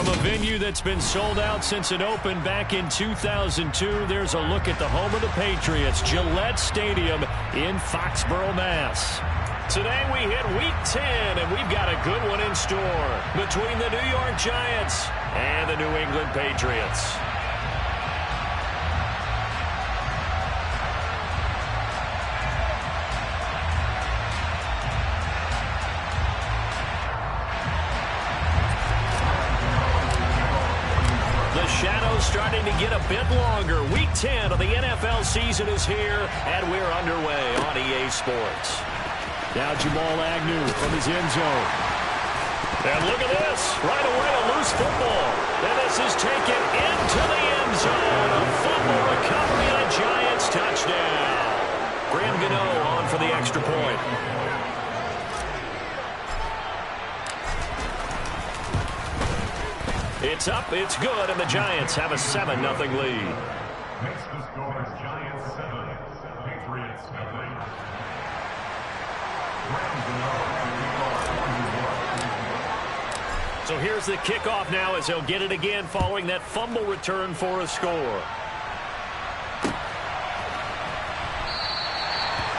From a venue that's been sold out since it opened back in 2002, there's a look at the home of the Patriots, Gillette Stadium in Foxborough, Mass. Today we hit Week 10, and we've got a good one in store between the New York Giants and the New England Patriots. The shadow's starting to get a bit longer. Week 10 of the NFL season is here, and we're underway on EA Sports. Now Jamal Agnew from his end zone. And look at this. Right away, a loose football. And this is taken into the end zone. A fumble recovery and a Giants touchdown. Graham Gano on for the extra point. It's up, it's good, and the Giants have a 7-0 lead. Next the score is Giants 7, Patriots 0. So here's the kickoff now as he'll get it again following that fumble return for a score.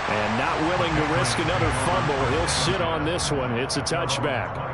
And not willing to risk another fumble, he'll sit on this one. It's a touchback.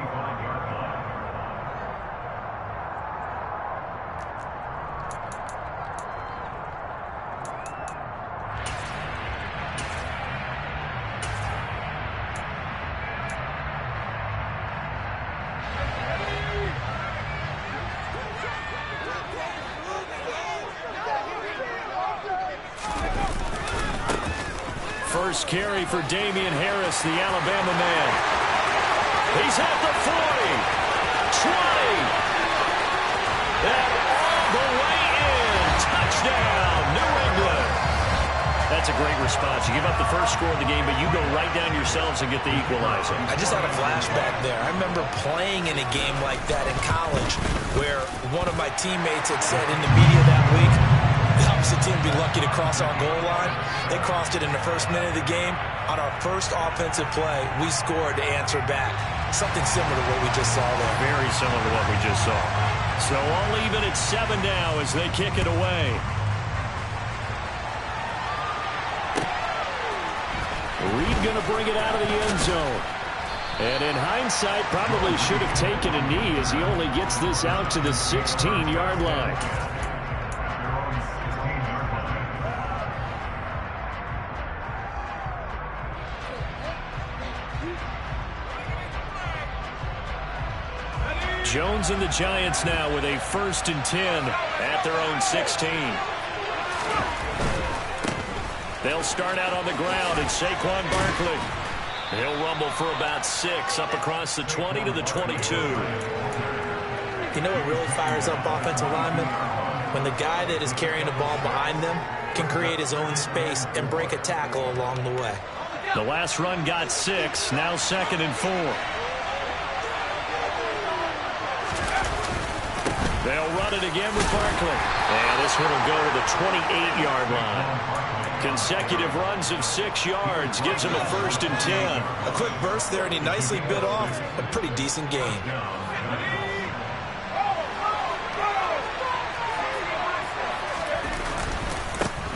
First carry for Damian Harris, the Alabama man. He's at the 40, 20, and all the way in. Touchdown, New England. That's a great response. You give up the first score of the game, but you go right down yourselves and get the equalizer. I just had a flashback there. I remember playing in a game like that in college where one of my teammates had said in the media that week, the opposite team would be lucky to cross our goal line. They crossed it in the first minute of the game. On our first offensive play, we scored to answer back. Something similar to what we just saw there. Very similar to what we just saw. So all even at 7 now as they kick it away. Reed going to bring it out of the end zone. And in hindsight, probably should have taken a knee as he only gets this out to the 16-yard line. Jones and the Giants now with a 1st and 10 at their own 16. They'll start out on the ground, and Saquon Barkley. He'll rumble for about 6 up across the 20 to the 22. You know what really fires up offensive linemen? When the guy that is carrying the ball behind them can create his own space and break a tackle along the way. The last run got 6, now 2nd and 4. They'll run it again with Barkley. And this one will go to the 28-yard line. Consecutive runs of 6 yards gives him a 1st and 10. A quick burst there, and he nicely bit off a pretty decent gain.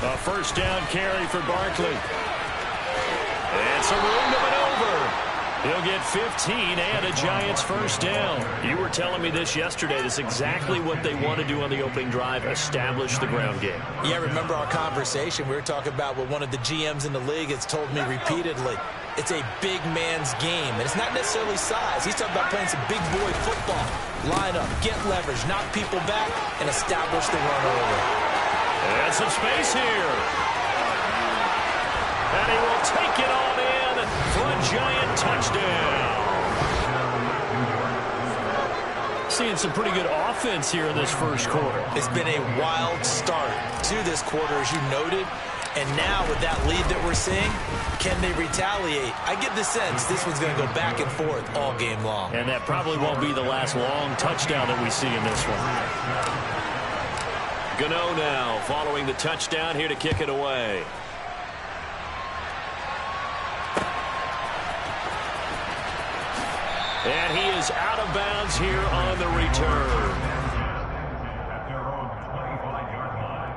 A 1st down carry for Barkley. And some room to maneuver. He'll get 15 and a Giants 1st down. You were telling me this yesterday. This is exactly what they want to do on the opening drive, establish the ground game. Yeah, remember our conversation? We were talking about what one of the GMs in the league has told me repeatedly. It's a big man's game, and it's not necessarily size. He's talking about playing some big boy football. Line up, get leverage, knock people back, and establish the run over. And some space here. And he will take it on in for a Giant touchdown. Seeing some pretty good offense here in this first quarter. It's been a wild start to this quarter, as you noted. And now with that lead that we're seeing, can they retaliate? I get the sense this one's going to go back and forth all game long. And that probably won't be the last long touchdown that we see in this one. Gano now following the touchdown here to kick it away. And he is is out of bounds here on the return. At their own 25-yard line.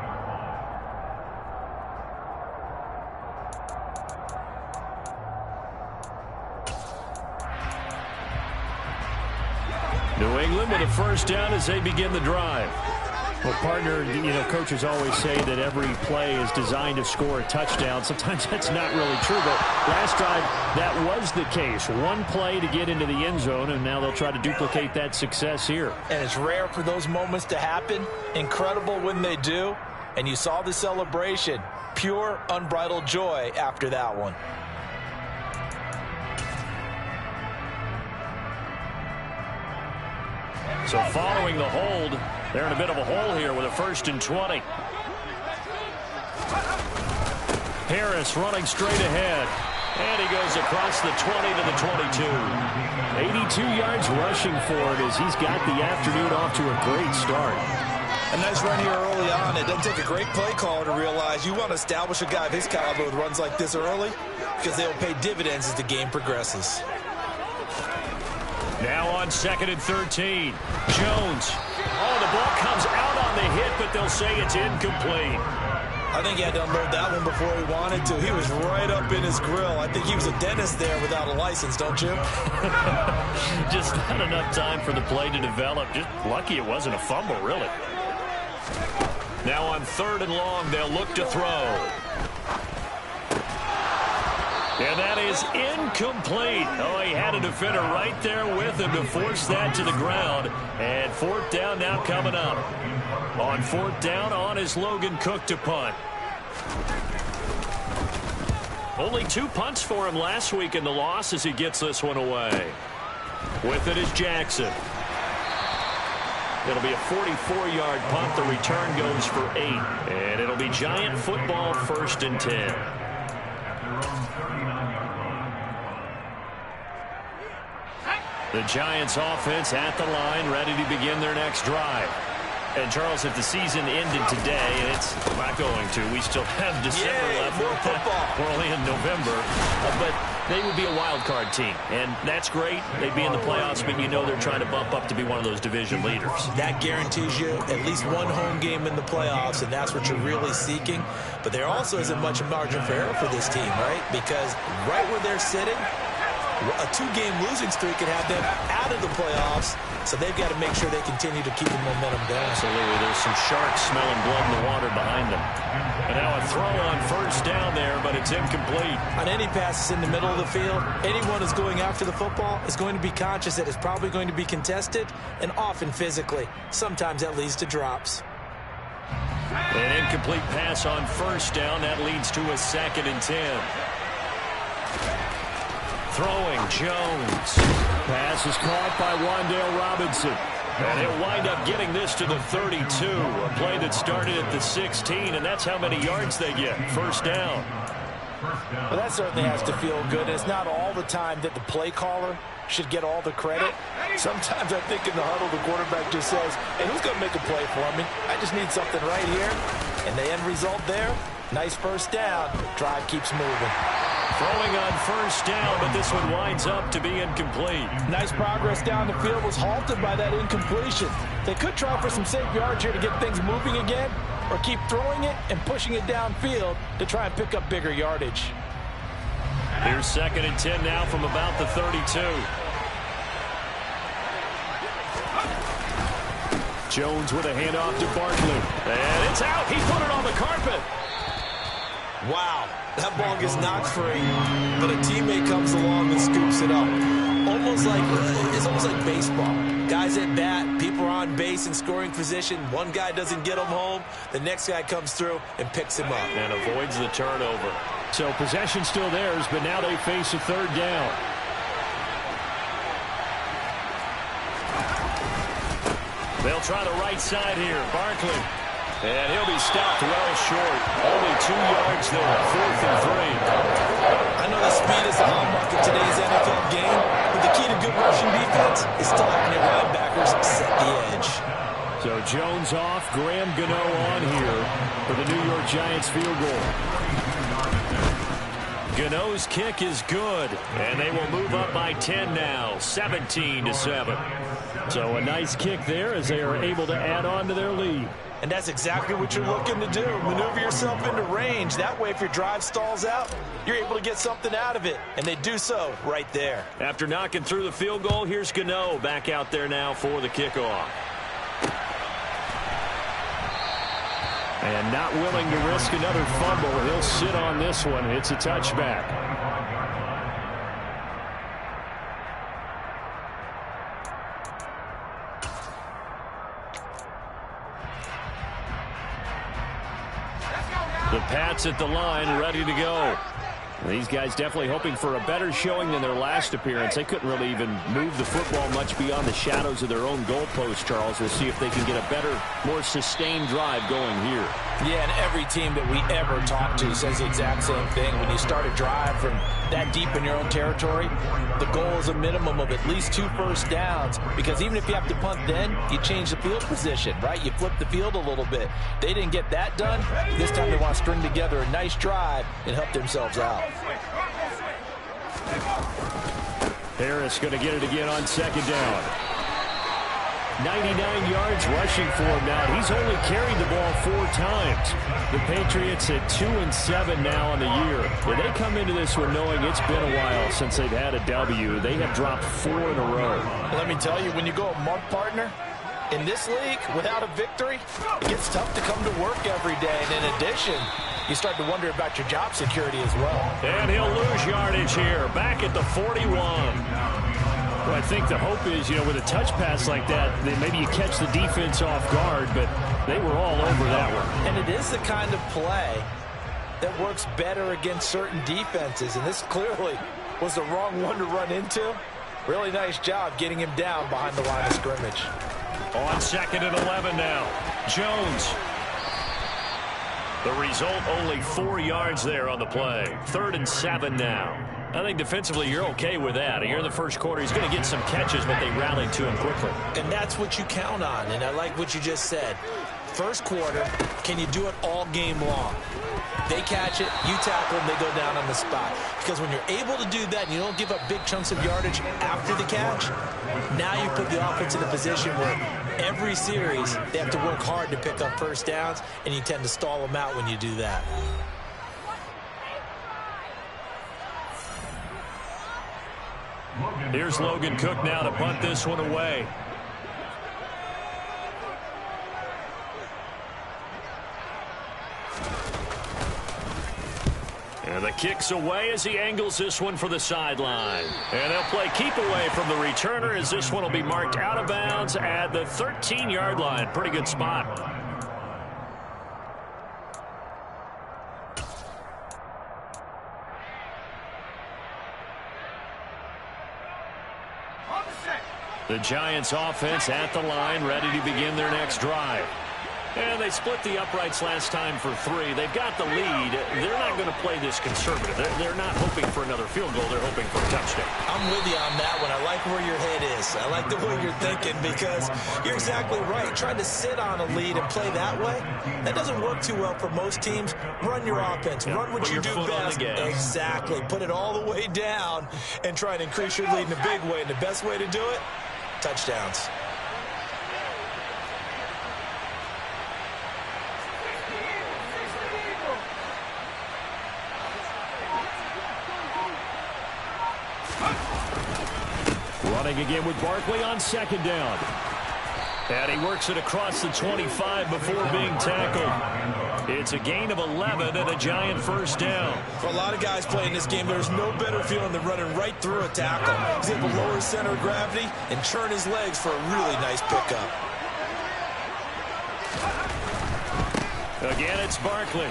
New England with a first down as they begin the drive. Well, partner, coaches always say that every play is designed to score a touchdown. Sometimes that's not really true, but last drive, that was the case. One play to get into the end zone, and now they'll try to duplicate that success here. And it's rare for those moments to happen. Incredible when they do. And you saw the celebration. Pure, unbridled joy after that one. So following the hold, they're in a bit of a hole here with a 1st and 20. Harris running straight ahead. And he goes across the 20 to the 22. 82 yards rushing for it as he's got the afternoon off to a great start. A nice run here early on. It doesn't take a great play caller to realize you want to establish a guy of his caliber with runs like this early because they'll pay dividends as the game progresses. Now on 2nd and 13. Jones. Oh, the ball comes out on the hit, but they'll say it's incomplete. I think he had to unload that one before he wanted to. He was right up in his grill. I think he was a dentist there without a license, don't you? Just not enough time for the play to develop. Just lucky it wasn't a fumble, really. Now on 3rd and long, they'll look to throw. And that is incomplete. Oh, he had a defender right there with him to force that to the ground. And 4th down now coming up. On 4th down, on is Logan Cook to punt. Only 2 punts for him last week in the loss as he gets this one away. With it is Jackson. It'll be a 44-yard punt. The return goes for 8. And it'll be Giant football, 1st and 10. The Giants offense at the line, ready to begin their next drive. And, Charles, if the season ended today, and it's not going to, we still have December left. More football. We're only in November. But they would be a wild card team. And that's great. They'd be in the playoffs, but you know they're trying to bump up to be one of those division leaders. That guarantees you at least one home game in the playoffs, and that's what you're really seeking. But there also isn't much margin for error for this team, right? Because right where they're sitting, a 2-game losing streak could have them out of the playoffs, so they've got to make sure they continue to keep the momentum going. Absolutely. There's some sharks smelling blood in the water behind them. And now a throw on 1st down there, but it's incomplete. On any passes in the middle of the field, anyone who's going after the football is going to be conscious that it's probably going to be contested, and often physically. Sometimes that leads to drops. An incomplete pass on 1st down. That leads to a 2nd and 10. Throwing, Jones. Pass is caught by Wan'Dale Robinson. And he'll wind up getting this to the 32. A play that started at the 16, and that's how many yards they get. 1st down. Well, that certainly has to feel good. And it's not all the time that the play caller should get all the credit. Sometimes I think in the huddle, the quarterback just says, hey, who's going to make a play for me? I just need something right here. And the end result there, nice 1st down. Drive keeps moving. Throwing on 1st down, but this one winds up to be incomplete. Nice progress down the field was halted by that incompletion. They could try for some safe yards here to get things moving again, or keep throwing it and pushing it downfield to try and pick up bigger yardage. Here's 2nd and 10 now from about the 32. Jones with a handoff to Barkley. And it's out. He put it on the carpet. Wow, that ball gets knocked free, but a teammate comes along and scoops it up. It's almost like baseball. Guys at bat, people are on base in scoring position. One guy doesn't get him home. The next guy comes through and picks him up. And avoids the turnover. So possession still theirs, but now they face a 3rd down. They'll try the right side here. Barkley. And he'll be stopped well short. Only 2 yards there. 4th and 3. I know the speed is the hallmark of today's NFL game, but the key to good rushing defense is still having your linebackers set the edge. So Jones off. Graham Gano on here for the New York Giants field goal. Gano's kick is good, and they will move up by 10 now, 17-7. So a nice kick there as they are able to add on to their lead. And that's exactly what you're looking to do. Maneuver yourself into range. That way, if your drive stalls out, you're able to get something out of it. And they do so right there. After knocking through the field goal, here's Gano back out there now for the kickoff. And not willing to risk another fumble. He'll sit on this one. It's a touchback. The Pats at the line, ready to go. These guys definitely hoping for a better showing than their last appearance. They couldn't really even move the football much beyond the shadows of their own goalpost, Charles. We'll see if they can get a better, more sustained drive going here. Yeah, and every team that we ever talk to says the exact same thing. When you start a drive from that deep in your own territory, the goal is a minimum of at least 2 first downs, because even if you have to punt then, you change the field position, right? You flip the field a little bit. They didn't get that done. This time they want to string together a nice drive and help themselves out. Harris going to get it again on second down. 99 yards rushing for him now. He's only carried the ball 4 times. The Patriots at 2-7 now on the year. Yeah, they come into this one knowing it's been a while since they've had a W. They have dropped 4 in a row. Let me tell you, when you go a month partner, in this league, without a victory, it gets tough to come to work every day. And in addition, you start to wonder about your job security as well. And he'll lose yardage here, back at the 41. Well, I think the hope is, with a touch pass like that, that maybe you catch the defense off guard, but they were all over that one. And it is the kind of play that works better against certain defenses, and this clearly was the wrong one to run into. Really nice job getting him down behind the line of scrimmage. On second and 11 now. Jones. The result, only 4 yards there on the play. 3rd and 7 now. I think defensively you're okay with that. Here in the first quarter, he's going to get some catches, but they rallied to him quickly. And that's what you count on, and I like what you just said. First quarter, can you do it all game long? They catch it, you tackle them, they go down on the spot. Because when you're able to do that and you don't give up big chunks of yardage after the catch, now you put the offense in a position where every series they have to work hard to pick up first downs, and you tend to stall them out when you do that. Here's Logan Cook now to punt this one away. And the kick's away as he angles this one for the sideline. And they'll play keep away from the returner as this one will be marked out of bounds at the 13-yard line. Pretty good spot. The Giants offense at the line, ready to begin their next drive. And they split the uprights last time for 3. They've got the lead. They're not going to play this conservative. They're not hoping for another field goal. They're hoping for a touchdown. I'm with you on that one. I like where your head is. I like the way you're thinking, because you're exactly right. Trying to sit on a lead and play that way, that doesn't work too well for most teams. Run your offense. Run what you do best. Exactly. Put it all the way down and try and increase your lead in a big way. And the best way to do it, touchdowns. Running again with Barkley on second down. And he works it across the 25 before being tackled. It's a gain of 11 and a Giant first down. For a lot of guys playing this game, there's no better feeling than running right through a tackle. He's able to lower his center of gravity and churn his legs for a really nice pickup. Again, it's Barkley.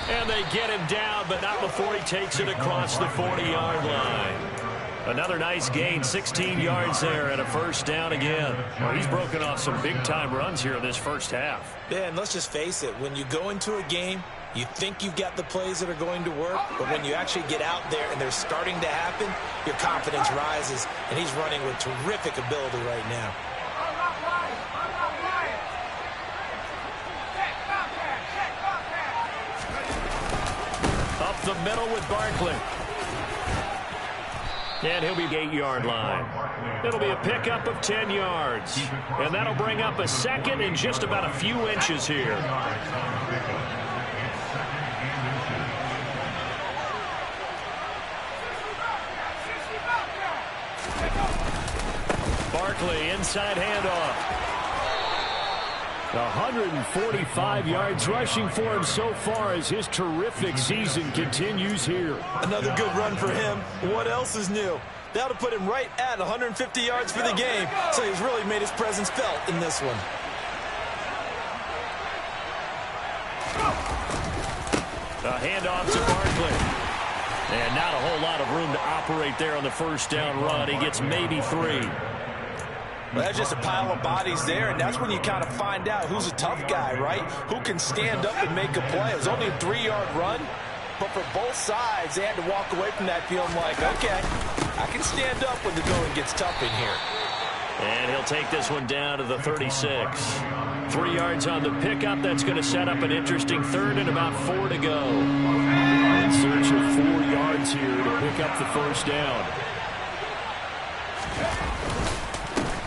And they get him down, but not before he takes it across the 40-yard line. Another nice gain, 16 yards there, and a first down again. Well, he's broken off some big-time runs here in this first half. Yeah, and let's just face it. When you go into a game, you think you've got the plays that are going to work, but when you actually get out there and they're starting to happen, your confidence rises, and he's running with terrific ability right now. up the middle with Barkley. And he'll be 8-yard line. It'll be a pickup of 10 yards. And that'll bring up a second and just about a few inches here. Barkley, inside handoff. 145 yards rushing for him so far as his terrific season continues here. Another good run for him. What else is new? That'll put him right at 150 yards for the game, so he's really made his presence felt in this one. A handoff to Barkley. And not a whole lot of room to operate there on the first down run. He gets maybe 3. Well, that's just a pile of bodies there, and that's when you kind of find out who's a tough guy, right? Who can stand up and make a play. It was only a 3-yard run, but for both sides, they had to walk away from that feeling like, okay, I can stand up when the going gets tough in here. And he'll take this one down to the 36. 3 yards on the pickup. That's going to set up an interesting third and about 4 to go. In search of 4 yards here to pick up the first down.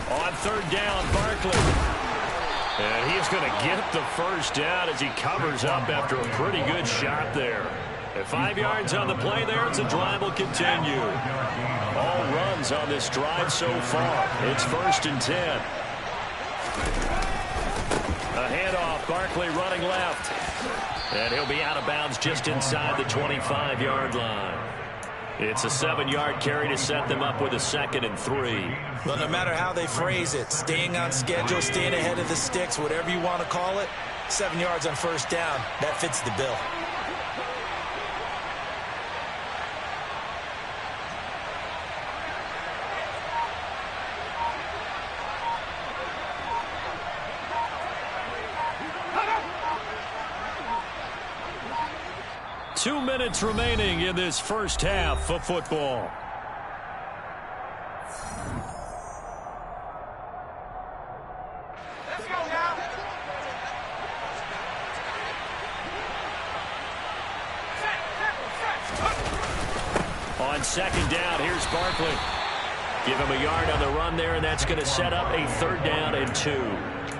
On third down, Barkley. And he's going to get the first down as he covers up after a pretty good shot there. At 5 yards on the play there, the drive will continue. All runs on this drive so far. It's 1st and 10. A handoff, Barkley running left. And he'll be out of bounds just inside the 25-yard line. It's a 7-yard carry to set them up with a 2nd and 3. Well, no matter how they phrase it, staying on schedule, staying ahead of the sticks, whatever you want to call it, 7 yards on first down, that fits the bill. Two minutes remaining in this first half of football. Let's go now. On second down, here's Barkley. Give him a yard on the run there, and that's going to set up a 3rd down and 2.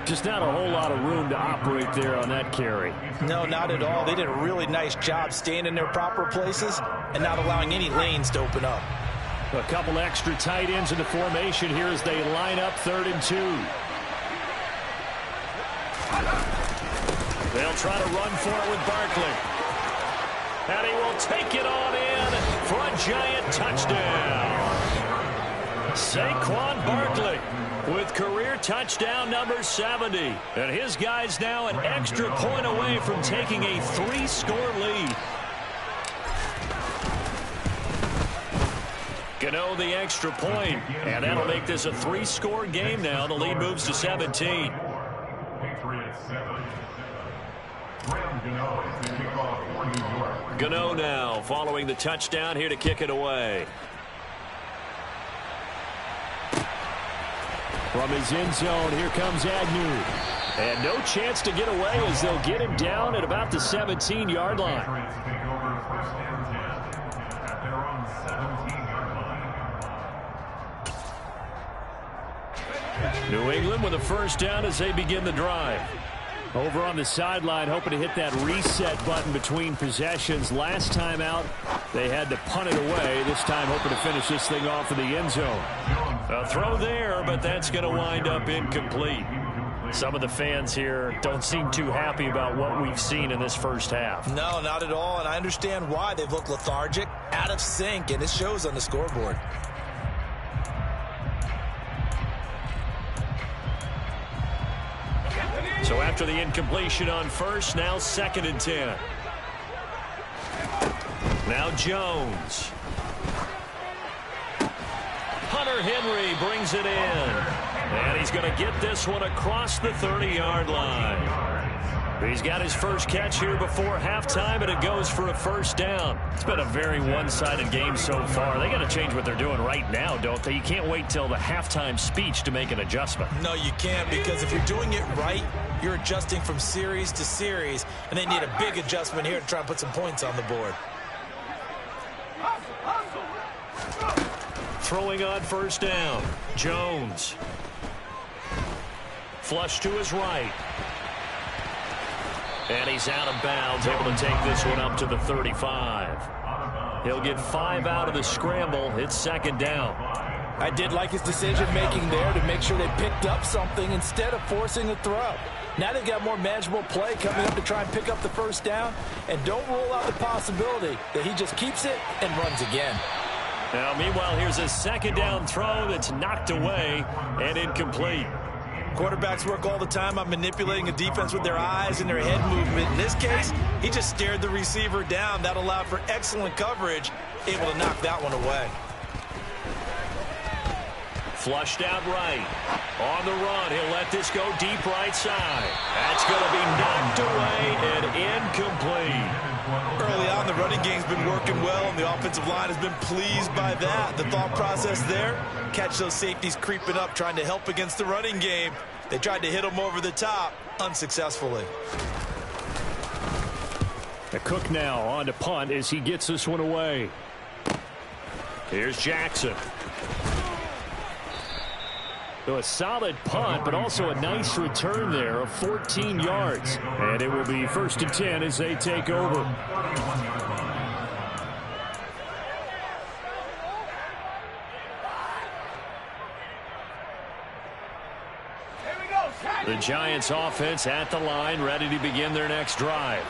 Just not a whole lot of room to operate there on that carry. No, not at all. They did a really nice job staying in their proper places and not allowing any lanes to open up. A couple extra tight ends in the formation here as they line up 3rd and 2. They'll try to run for it with Barkley. And he will take it on in for a giant touchdown. Saquon Barkley with career touchdown number 70. And his guy's now an extra point away from taking a 3-score lead. Gano the extra point, and that'll make this a 3-score game now. The lead moves to 17. Gano now following the touchdown here to kick it away. From his end zone, here comes Agnew. And no chance to get away as they'll get him down at about the 17-yard line. New England with a first down as they begin the drive. Over on the sideline, hoping to hit that reset button between possessions. Last time out, they had to punt it away. This time, hoping to finish this thing off in the end zone. A throw there, but that's going to wind up incomplete. Some of the fans here don't seem too happy about what we've seen in this first half. No, not at all, and I understand why. They've looked lethargic, out of sync, and it shows on the scoreboard. So after the incompletion on first, now 2nd and 10. Now Jones. Hunter Henry brings it in. And he's going to get this one across the 30-yard line. He's got his first catch here before halftime, and it goes for a first down. It's been a very one-sided game so far. They got to change what they're doing right now, don't they? You can't wait till the halftime speech to make an adjustment. No, you can't, because if you're doing it right, you're adjusting from series to series, and they need a big adjustment here to try and put some points on the board. throwing on first down. Jones. Flush to his right. And he's out of bounds, able to take this one up to the 35. He'll get 5 out of the scramble. It's second down. I did like his decision-making there to make sure they picked up something instead of forcing a throw. Now they've got more manageable play coming up to try and pick up the first down. And don't rule out the possibility that he just keeps it and runs again. Now, meanwhile, here's a second down throw that's knocked away and incomplete. Quarterbacks work all the time on manipulating a defense with their eyes and their head movement. In this case, he just stared the receiver down. That allowed for excellent coverage, able to knock that one away. Flushed out right. On the run, he'll let this go deep right side. That's going to be knocked away and incomplete. Early on, the running game's been working well, and the offensive line has been pleased by that. The thought process there, catch those safeties creeping up, trying to help against the running game. They tried to hit them over the top, unsuccessfully. The Cook now on to punt as he gets this one away. Here's Jackson. So a solid punt, but also a nice return there of 14 yards. And it will be 1st and 10 as they take over. The Giants offense at the line, ready to begin their next drive.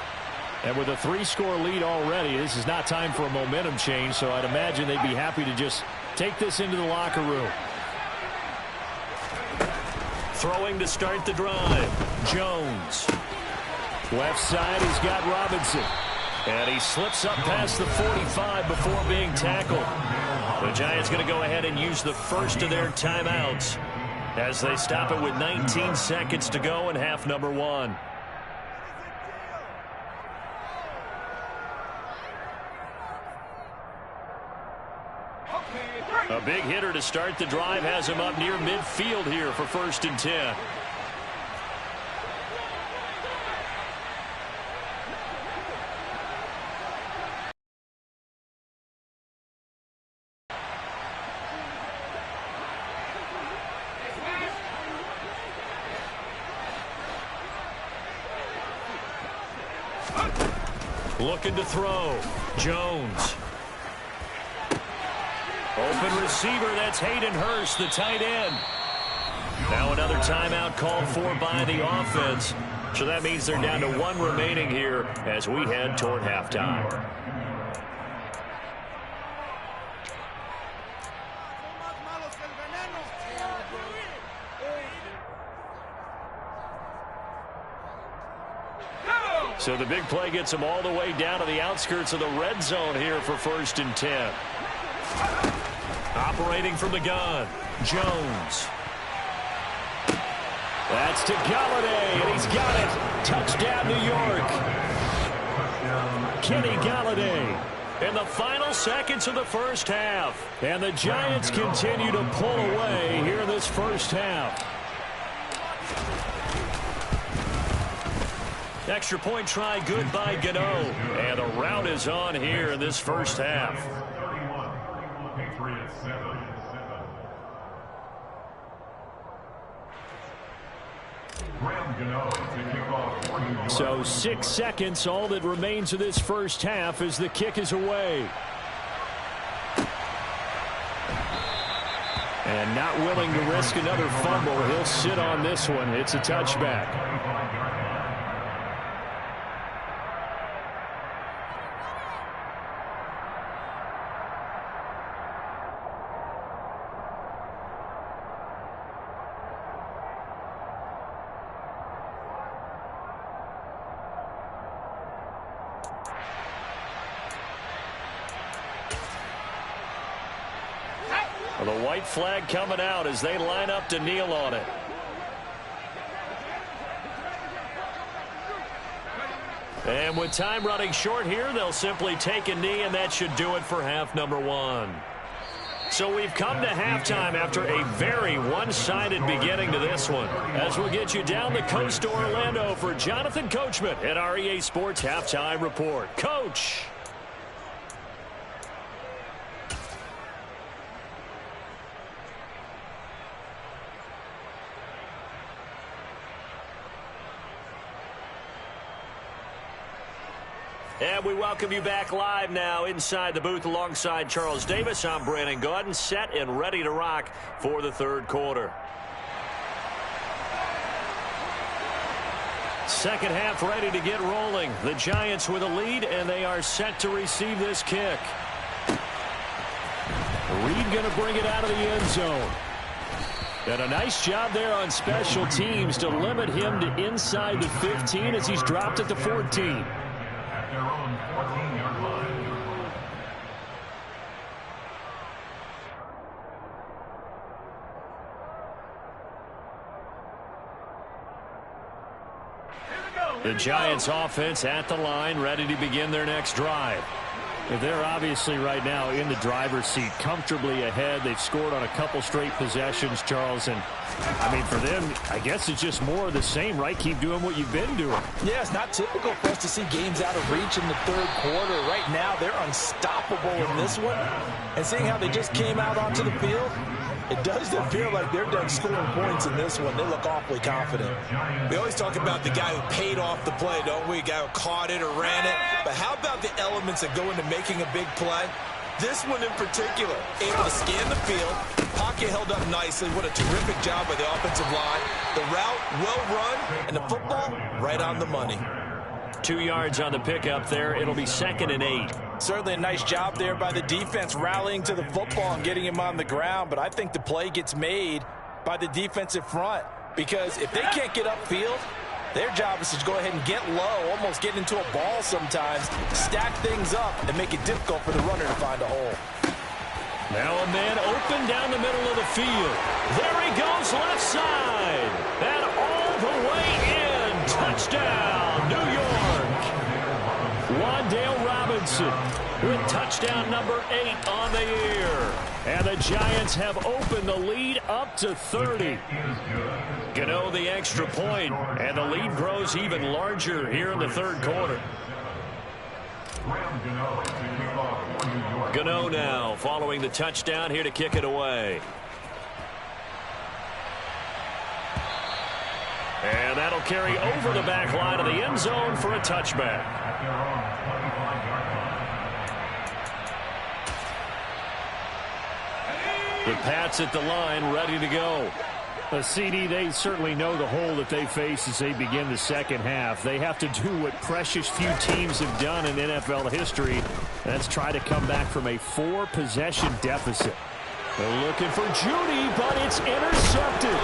And with a 3-score lead already, this is not time for a momentum change, so I'd imagine they'd be happy to just take this into the locker room. Throwing to start the drive. Jones. Left side, he's got Robinson. And he slips up past the 45 before being tackled. The Giants going to go ahead and use the first of their timeouts as they stop it with 19 seconds to go in half number 1. A big hitter to start the drive has him up near midfield here for 1st and 10. Looking to throw. Jones. Open receiver, that's Hayden Hurst, the tight end. Now another timeout called for by the offense. So that means they're down to 1 remaining here as we head toward halftime. So the big play gets them all the way down to the outskirts of the red zone here for 1st and 10. Operating from the gun, Jones. That's to Galladay, and he's got it. Touchdown, New York. Kenny Galladay in the final seconds of the first half. And the Giants continue to pull away here in this first half. Extra point try good by Gano. And the rout is on here in this first half. So 6 seconds, all that remains of this first half as the kick is away. And not willing to risk another fumble, he'll sit on this one. It's a touchback. The white flag coming out as they line up to kneel on it. And with time running short here, they'll simply take a knee, and that should do it for half number 1. So we've come to halftime after a very one-sided beginning to this one. As we'll get you down the coast to Orlando for Jonathan Coachman at our EA Sports Halftime Report. Coach. And we welcome you back live now inside the booth alongside Charles Davis. I'm Brandon Gaudin, set and ready to rock for the third quarter. Second half ready to get rolling. The Giants with a lead, and they are set to receive this kick. Reed going to bring it out of the end zone. And a nice job there on special teams to limit him to inside the 15 as he's dropped at the 14. At their own 14-yard line. The Giants offense at the line, ready to begin their next drive. They're obviously right now in the driver's seat, comfortably ahead. They've scored on a couple straight possessions, Charles. And, I mean, for them, I guess it's just more of the same, right? Keep doing what you've been doing. Yeah, it's not typical for us to see games out of reach in the third quarter. Right now, they're unstoppable in this one. And seeing how they just came out onto the field, it doesn't feel like they're done scoring points in this one. They look awfully confident. We always talk about the guy who paid off the play, don't we? A guy who caught it or ran it. But how about the elements that go into making a big play? This one in particular, able to scan the field, pocket held up nicely. What a terrific job by the offensive line. The route, well run, and the football, right on the money. 2 yards on the pickup there. It'll be 2nd and 8. Certainly a nice job there by the defense rallying to the football and getting him on the ground. But I think the play gets made by the defensive front, because if they can't get upfield, their job is to go ahead and get low, almost get into a ball sometimes, stack things up, and make it difficult for the runner to find a hole. Now a man open down the middle of the field. There he goes, left side. And all the way in. Touchdown, New York. Wan'Dale Robinson with touchdown number 8 on the year. And the Giants have opened the lead up to 30. Gano the extra point, and the lead grows even larger here in the third quarter. Gano now following the touchdown here to kick it away. And that'll carry over the back line of the end zone for a touchback. The Pats at the line, ready to go. CD, they certainly know the hole that they face as they begin the second half. They have to do what precious few teams have done in NFL history. That's try to come back from a 4-possession deficit. They're looking for Judy, but it's intercepted.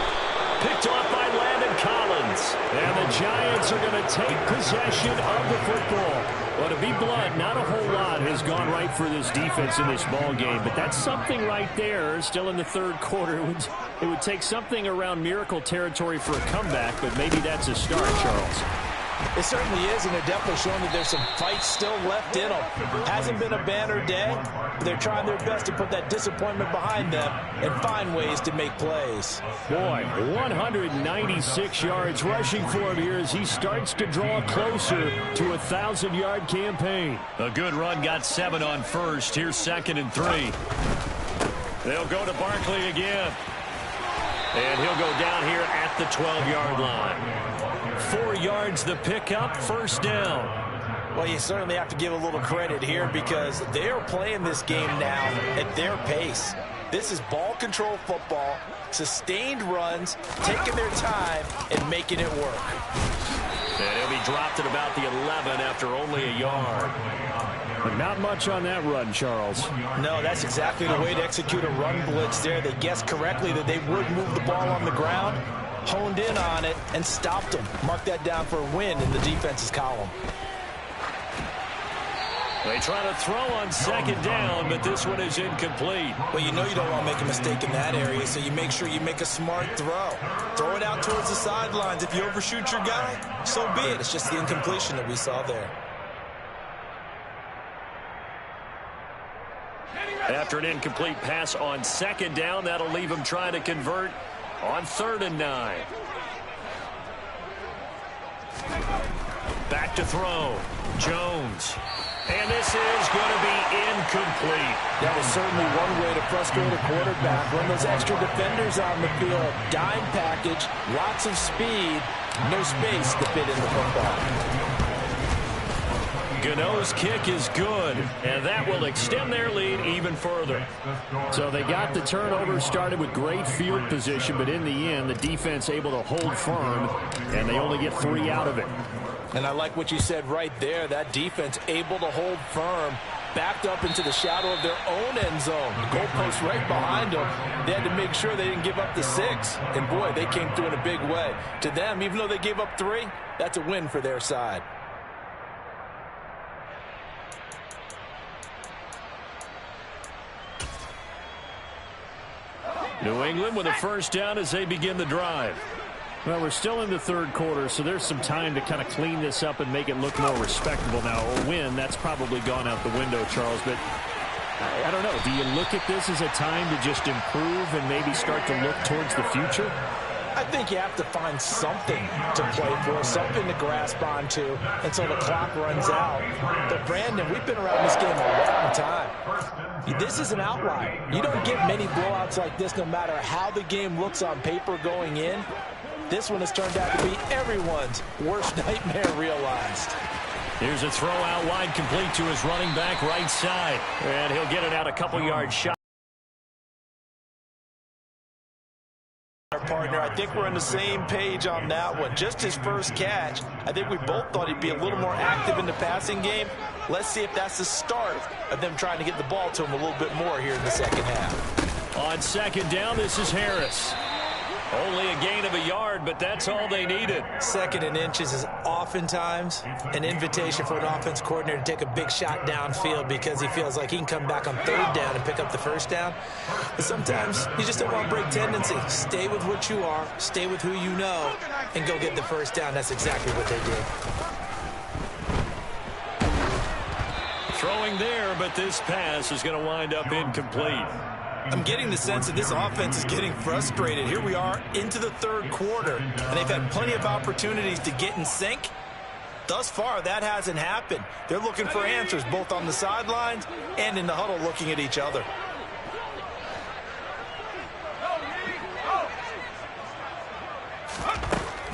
Picked off by Landon Collins. And the Giants are going to take possession of the football. Well, to be blunt, not a whole lot has gone right for this defense in this ball game, but that's something right there. Still in the third quarter. It would take something around miracle territory for a comeback, but maybe that's a start, Charles. It certainly is, and they're definitely showing that there's some fight still left in them. Hasn't been a banner day, but they're trying their best to put that disappointment behind them and find ways to make plays. Boy, 196 yards rushing for him here as he starts to draw closer to a 1,000-yard campaign. A good run, got 7 on first. Here's 2nd and 3. They'll go to Barkley again. And he'll go down here at the 12-yard line. 4 yards the pickup, first down. Well, you certainly have to give a little credit here because they are playing this game now at their pace. This is ball control football, sustained runs, taking their time and making it work. And he'll be dropped at about the 11 after only a yard. But not much on that run, Charles. No, that's exactly the way to execute a run blitz there. They guessed correctly that they would move the ball on the ground, honed in on it, and stopped them. Mark that down for a win in the defense's column. They try to throw on 2nd down, but this one is incomplete. Well, you know you don't want to make a mistake in that area, so you make sure you make a smart throw. Throw it out towards the sidelines. If you overshoot your guy, so be it. It's just the incompletion that we saw there. After an incomplete pass on 2nd down, that'll leave him trying to convert on 3rd and 9. Back to throw. Jones. And this is going to be incomplete. That was certainly one way to frustrate a quarterback. Run those extra defenders on the field. Dime package, lots of speed, no space to fit in the football. Gano's kick is good, and that will extend their lead even further. So they got the turnover started with great field position, but in the end, the defense able to hold firm, and they only get 3 out of it. And I like what you said right there. That defense able to hold firm, backed up into the shadow of their own end zone. The goalpost right behind them. They had to make sure they didn't give up the 6. And, boy, they came through in a big way. To them, even though they gave up 3, that's a win for their side. New England with a first down as they begin the drive. Well, we're still in the third quarter, so there's some time to kind of clean this up and make it look more respectable now. A win, that's probably gone out the window, Charles, but I don't know. Do you look at this as a time to just improve and maybe start to look towards the future? I think you have to find something to play for, something to grasp onto until the clock runs out. But, Brandon, we've been around this game a long time. This is an outlier. You don't get many blowouts like this no matter how the game looks on paper going in. This one has turned out to be everyone's worst nightmare realized. Here's a throw out wide, complete to his running back right side. And he'll get it out a couple yards shy. Partner, I think we're on the same page on that one. Just his first catch. I think we both thought he'd be a little more active in the passing game. Let's see if that's the start of them trying to get the ball to him a little bit more here in the second half. On second down, this is Harris. Only a gain of a yard, but that's all they needed. 2nd and inches is oftentimes an invitation for an offense coordinator to take a big shot downfield because he feels like he can come back on 3rd down and pick up the 1st down. But sometimes you just don't want to break tendency. Stay with what you are, stay with who you know, and go get the 1st down. That's exactly what they did. Throwing there, but this pass is going to wind up incomplete. I'm getting the sense that this offense is getting frustrated. Here we are into the 3rd quarter, and they've had plenty of opportunities to get in sync. Thus far, that hasn't happened. They're looking for answers both on the sidelines and in the huddle looking at each other.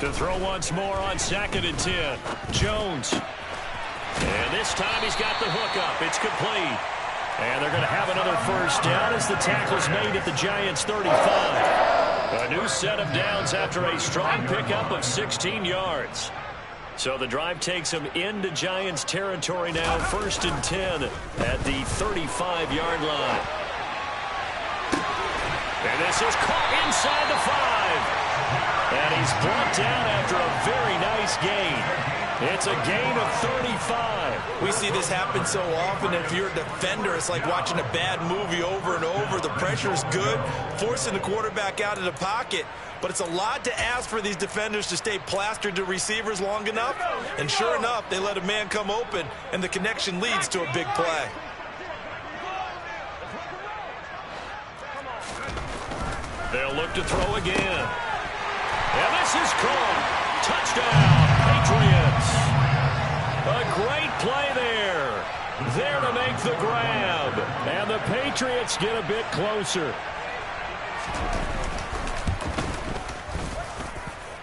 To throw once more on 2nd and 10. Jones. And this time he's got the hook up. It's complete. And they're going to have another first down as the tackle's made at the Giants' 35. A new set of downs after a strong pickup of 16 yards. So the drive takes them into Giants territory now, 1st and 10 at the 35-yard line. And this is caught inside the 5. And he's brought down after a very nice gain. It's a gain of 35. We see this happen so often. If you're a defender, it's like watching a bad movie over and over. The pressure is good, forcing the quarterback out of the pocket. But it's a lot to ask for these defenders to stay plastered to receivers long enough. And sure enough, they let a man come open, and the connection leads to a big play. They'll look to throw again. And this is caught. Touchdown, Patriots. A great play there. There to make the grab. And the Patriots get a bit closer.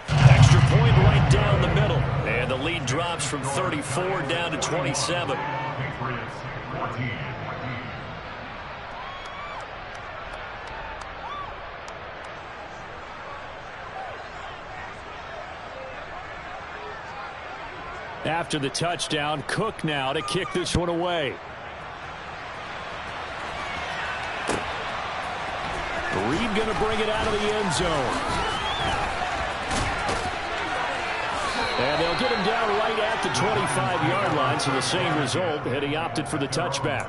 Extra point right down the middle. And the lead drops from 34 down to 27. Patriots 14. After the touchdown, Cook now to kick this one away. Reed going to bring it out of the end zone. And they'll get him down right at the 25-yard line, so the same result, and he opted for the touchback.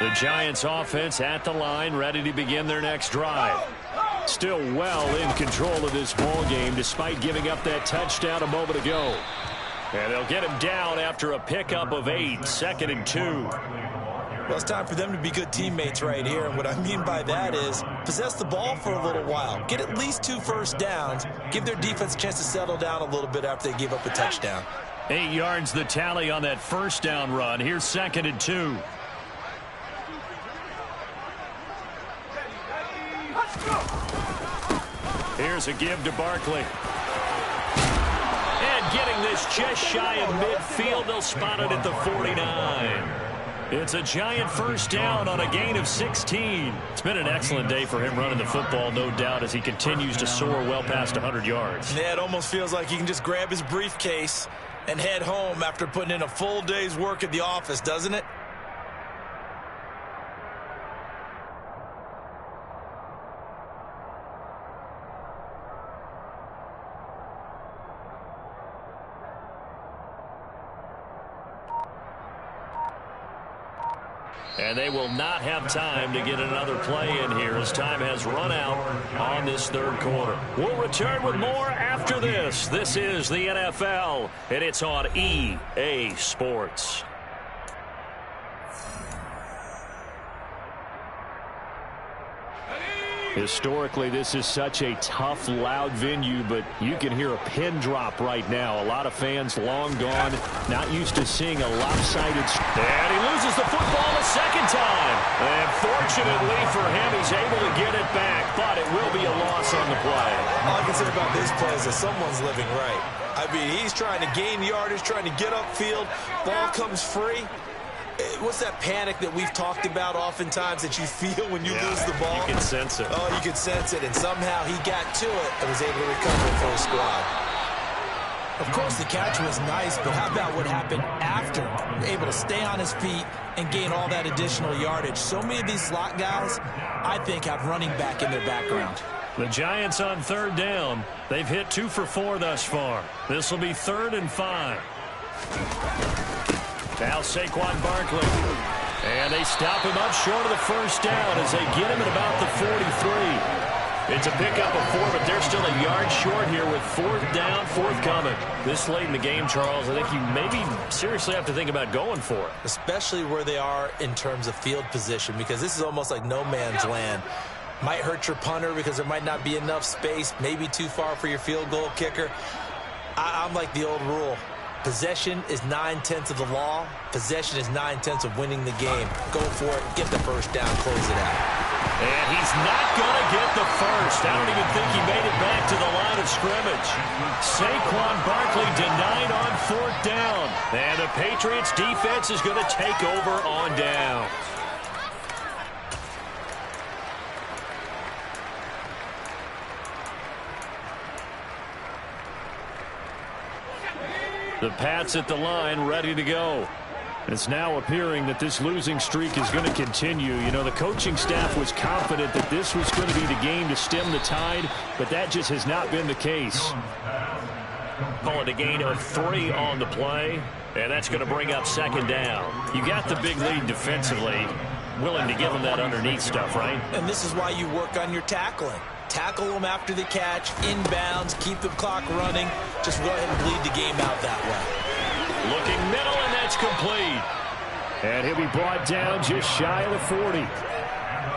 The Giants offense at the line, ready to begin their next drive. Still well in control of this ball game despite giving up that touchdown a moment ago. And they'll get him down after a pickup of 8, 2nd and 2. Well, it's time for them to be good teammates right here. And what I mean by that is possess the ball for a little while. Get at least 2 first downs. Give their defense a chance to settle down a little bit after they give up a touchdown. 8 yards the tally on that first down run. Here's 2nd and 2. Here's a give to Barkley. And getting this just shy of midfield. They'll spot it at the 49. It's a giant first down on a gain of 16. It's been an excellent day for him running the football, no doubt, as he continues to soar well past 100 yards. Yeah, it almost feels like he can just grab his briefcase and head home after putting in a full day's work at the office, doesn't it? And they will not have time to get another play in here as time has run out on this third quarter. We'll return with more after this. This is the NFL, and it's on EA Sports. Historically, this is such a tough, loud venue, but you can hear a pin drop right now. A lot of fans long gone, not used to seeing a lopsided. And he loses the football a second time. And fortunately for him, he's able to get it back, but it will be a loss on the play. All I can say about this play is that someone's living right. I mean, he's trying to gain yardage, trying to get upfield. Ball comes free. What's that panic that we've talked about oftentimes that you feel when you lose the ball? You can sense it. Oh, you can sense it, and somehow he got to it and was able to recover for his squad. Of course, the catch was nice, but how about what happened after? Able to stay on his feet and gain all that additional yardage. So many of these slot guys, I think, have running back in their background. The Giants on third down. They've hit 2 for 4 thus far. This will be 3rd and 5. Now Saquon Barkley. And they stop him up short of the first down as they get him at about the 43. It's a pickup of 4, but they're still a yard short here with 4th down, forthcoming. This late in the game, Charles, I think you maybe seriously have to think about going for it. Especially where they are in terms of field position, because this is almost like no man's land. Might hurt your punter because there might not be enough space, maybe too far for your field goal kicker. I'm like the old rule. Possession is 9/10 of the law. Possession is 9/10 of winning the game. Go for it. Get the first down. Close it out. And he's not going to get the first. I don't even think he made it back to the line of scrimmage. Saquon Barkley denied on 4th down. And the Patriots defense is going to take over on down. The Pats at the line, ready to go. It's now appearing that this losing streak is going to continue. You know, the coaching staff was confident that this was going to be the game to stem the tide, but that just has not been the case. Call it a gain of 3 on the play, and that's going to bring up 2nd down. You got the big lead defensively, willing to give them that underneath stuff, right? And this is why you work on your tackling. Tackle them after the catch, inbounds, keep the clock running. Just go ahead and bleed the game out that way. Looking middle, and that's complete. And he'll be brought down just shy of the 40.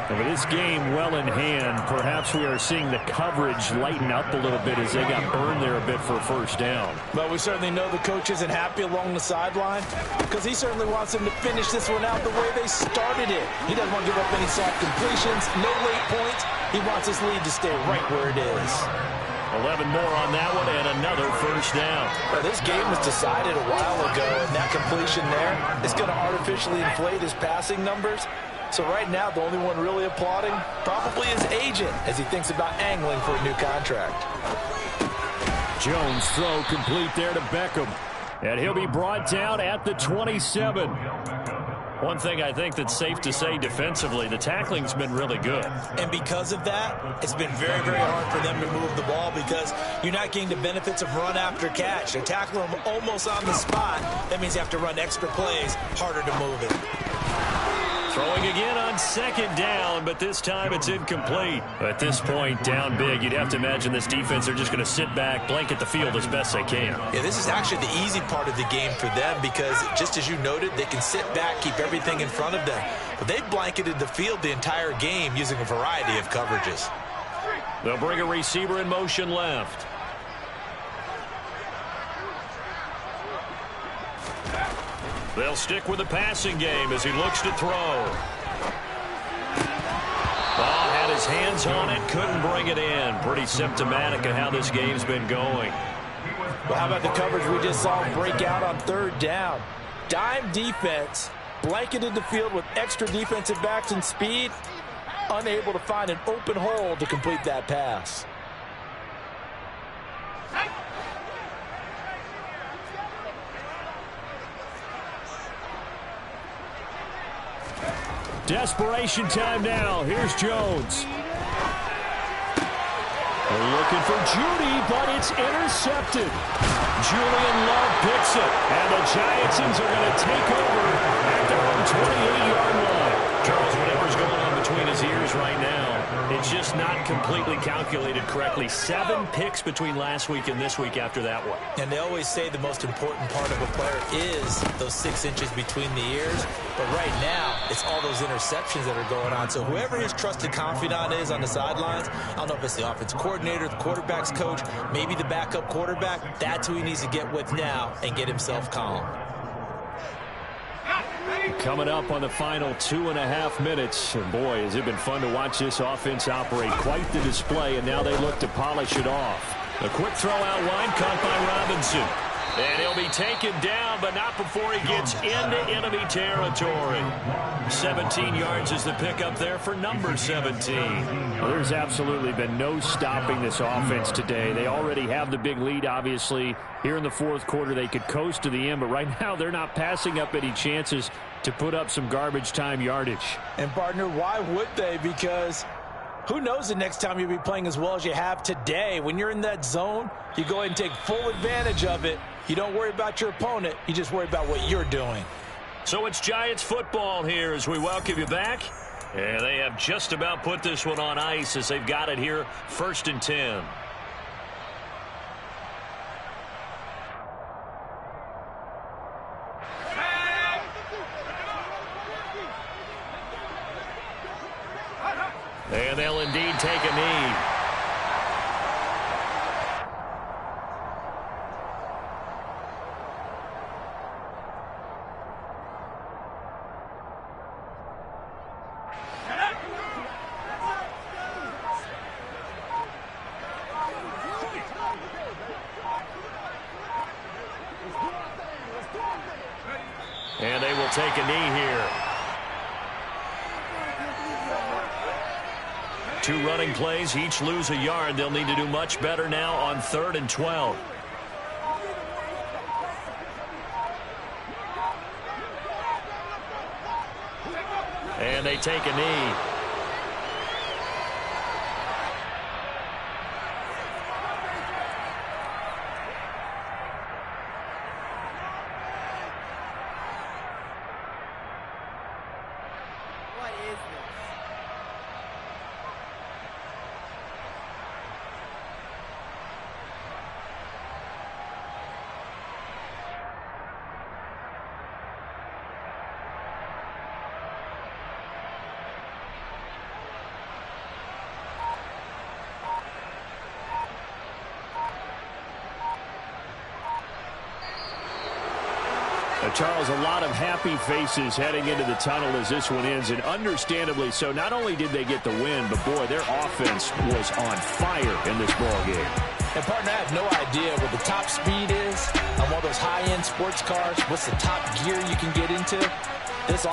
And with this game well in hand, perhaps we are seeing the coverage lighten up a little bit as they got burned there a bit for a first down. But we certainly know the coach isn't happy along the sideline because he certainly wants them to finish this one out the way they started it. He doesn't want to give up any soft completions, no late points. He wants his lead to stay right where it is. 11 more on that one and another first down. Well, this game was decided a while ago, and that completion there is going to artificially inflate his passing numbers. So right now, the only one really applauding probably his agent as he thinks about angling for a new contract. Jones throw complete there to Beckham. And he'll be brought down at the 27. One thing I think that's safe to say defensively, the tackling's been really good. And because of that, it's been very, very hard for them to move the ball because you're not getting the benefits of run after catch. They tackle them almost on the spot. That means you have to run extra plays, harder to move it. Throwing again on 2nd down, but this time it's incomplete. At this point, down big, you'd have to imagine this defense are just going to sit back, blanket the field as best they can. Yeah, this is actually the easy part of the game for them because, just as you noted, they can sit back, keep everything in front of them. But they've blanketed the field the entire game using a variety of coverages. They'll bring a receiver in motion left. They'll stick with the passing game as he looks to throw. Oh, had his hands on it, couldn't bring it in. Pretty symptomatic of how this game's been going. Well, how about the coverage we just saw break out on third down? Dime defense, blanketed the field with extra defensive backs and speed, unable to find an open hole to complete that pass. Desperation time now. Here's Jones. They're looking for Judy, but it's intercepted. Julian Love picks it, and the Giantsons are going to take over at their own 28-yard line. Charles, whatever's going on between his ears right now, it's just not completely calculated correctly. 7 picks between last week and this week after that one. And they always say the most important part of a player is those 6 inches between the ears. But right now, it's all those interceptions that are going on. So whoever his trusted confidant is on the sidelines, I don't know if it's the offense coordinator, the quarterback's coach, maybe the backup quarterback, that's who he needs to get with now and get himself calm. Coming up on the final 2.5 minutes. And boy, has it been fun to watch this offense operate. Quite the display, and now they look to polish it off. A quick throw out wide, caught by Robinson. And he'll be taken down, but not before he gets into enemy territory. 17 yards is the pickup there for number 17. Well, there's absolutely been no stopping this offense today. They already have the big lead, obviously. Here in the fourth quarter, they could coast to the end, but right now they're not passing up any chances to put up some garbage time yardage. And, partner, why would they? Because who knows the next time you'll be playing as well as you have today. When you're in that zone, you go ahead and take full advantage of it. You don't worry about your opponent. You just worry about what you're doing. So it's Giants football here as we welcome you back. And they have just about put this one on ice as they've got it here, 1st and 10. And they'll indeed take a knee. And they will take a knee here. 2 running plays, each lose a yard. They'll need to do much better now on 3rd and 12. And they take a knee. What is this? Charles, a lot of happy faces heading into the tunnel as this one ends, and understandably so. Not only did they get the win, but boy, their offense was on fire in this ball game. And, partner, I have no idea what the top speed is on one of those high-end sports cars. What's the top gear you can get into? This